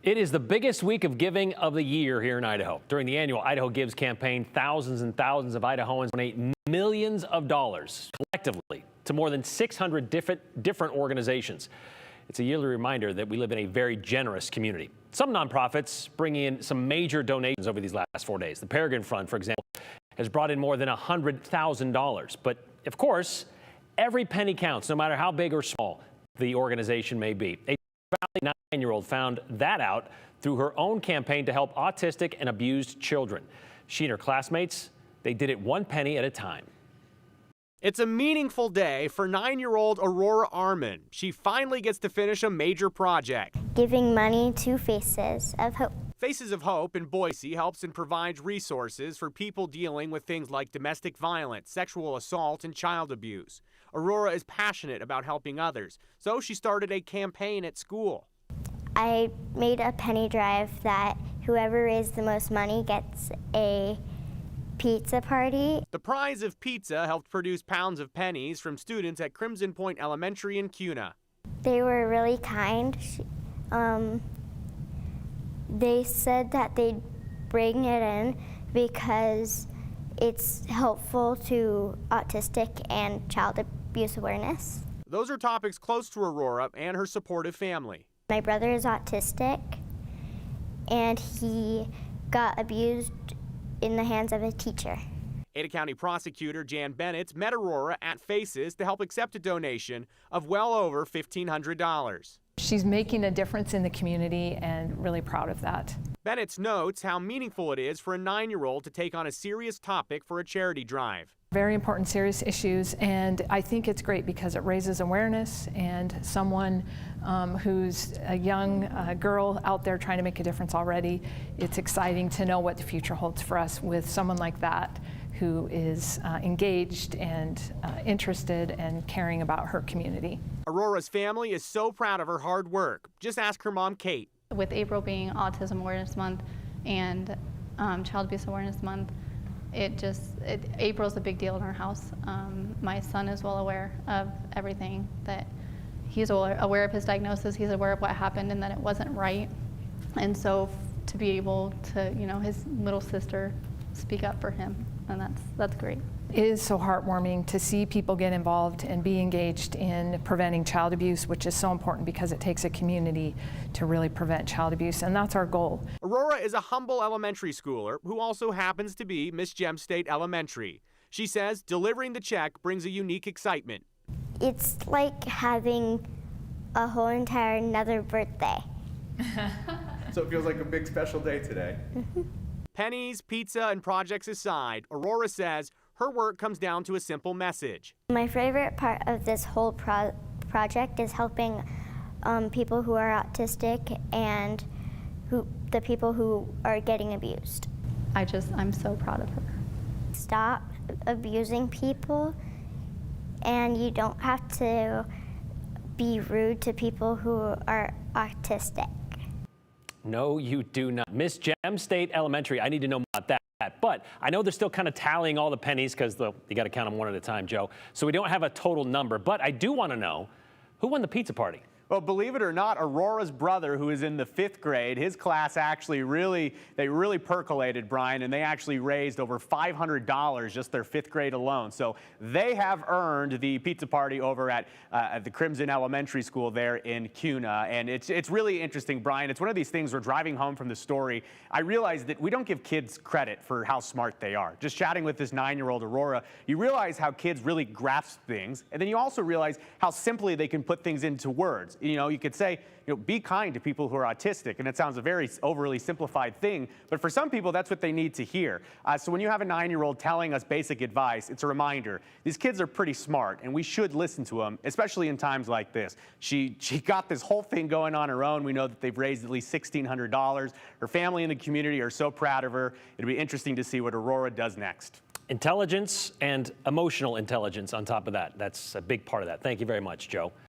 It is the biggest week of giving of the year here in Idaho. During the annual Idaho Gives campaign, thousands and thousands of Idahoans donate millions of dollars collectively to more than 600 different organizations. It's a yearly reminder that we live in a very generous community. Some nonprofits bring in some major donations over these last 4 days. The Peregrine Fund, for example, has brought in more than $100,000. But of course, every penny counts, no matter how big or small the organization may be. A Valley 9-year-old found that out through her own campaign to help autistic and abused children. She and her classmates, they did it 1 penny at a time. It's a meaningful day for 9-year-old Aurora Armon. She finally gets to finish a major project. Giving money to Faces of Hope. Faces of Hope in Boise helps and provides resources for people dealing with things like domestic violence, sexual assault, and child abuse. Aurora is passionate about helping others, so she started a campaign at school. I made a penny drive that whoever raised the most money gets a pizza party. The prize of pizza helped produce pounds of pennies from students at Crimson Point Elementary in Kuna. They were really kind. They said that they'd bring it in because it's helpful to autistic and child abuse awareness. Those are topics close to Aurora and her supportive family. My brother is autistic, and he got abused in the hands of a teacher. Ada County Prosecutor Jan Bennett met Aurora at Faces to help accept a donation of well over $1,500. She's making a difference in the community and really proud of that. Bennett notes how meaningful it is for a 9-year-old to take on a serious topic for a charity drive. Very important, serious issues, and I think it's great because it raises awareness, and someone who's a young girl out there trying to make a difference already, it's exciting to know what the future holds for us with someone like that who is engaged and interested and caring about her community. Aurora's family is so proud of her hard work. Just ask her mom, Kate. With April being Autism Awareness Month and Child Abuse Awareness Month, April's a big deal in our house. My son is well aware of everything, that he's aware of his diagnosis, he's aware of what happened and that it wasn't right. And so to be able to, his little sister speak up for him, and that's great. It is so heartwarming to see people get involved and be engaged in preventing child abuse, which is so important because it takes a community to really prevent child abuse, and that's our goal. Aurora is a humble elementary schooler who also happens to be Miss Gem State Elementary. She says delivering the check brings a unique excitement. It's like having a whole entire another birthday. So it feels like a big special day today. Pennies, pizza, and projects aside, Aurora says her work comes down to a simple message. My favorite part of this whole project is helping people who are autistic and the people who are getting abused. I'm so proud of her. Stop abusing people, and you don't have to be rude to people who are autistic. No, you do not. Miss Gem State Elementary, I need to know more about that. But I know they're still kind of tallying all the pennies because you got to count them one at a time, Joe. So we don't have a total number. But I do want to know who won the pizza party. Well, believe it or not, Aurora's brother, who is in the 5th grade, his class actually really percolated, Brian, and they actually raised over $500 just their 5th grade alone. So they have earned the pizza party over at the Crimson Elementary School there in Kuna. And it's really interesting, Brian. It's one of these things where driving home from the story, I realized that we don't give kids credit for how smart they are. Just chatting with this 9-year-old Aurora, you realize how kids really grasp things. And then you also realize how simply they can put things into words. You could say, be kind to people who are autistic, and it sounds a very overly simplified thing, but for some people, that's what they need to hear. So when you have a 9-year-old telling us basic advice, it's a reminder. These kids are pretty smart, and we should listen to them, especially in times like this. She got this whole thing going on her own. We know that they've raised at least $1,600. Her family and the community are so proud of her. It'll be interesting to see what Aurora does next. Intelligence and emotional intelligence on top of that. That's a big part of that. Thank you very much, Joe.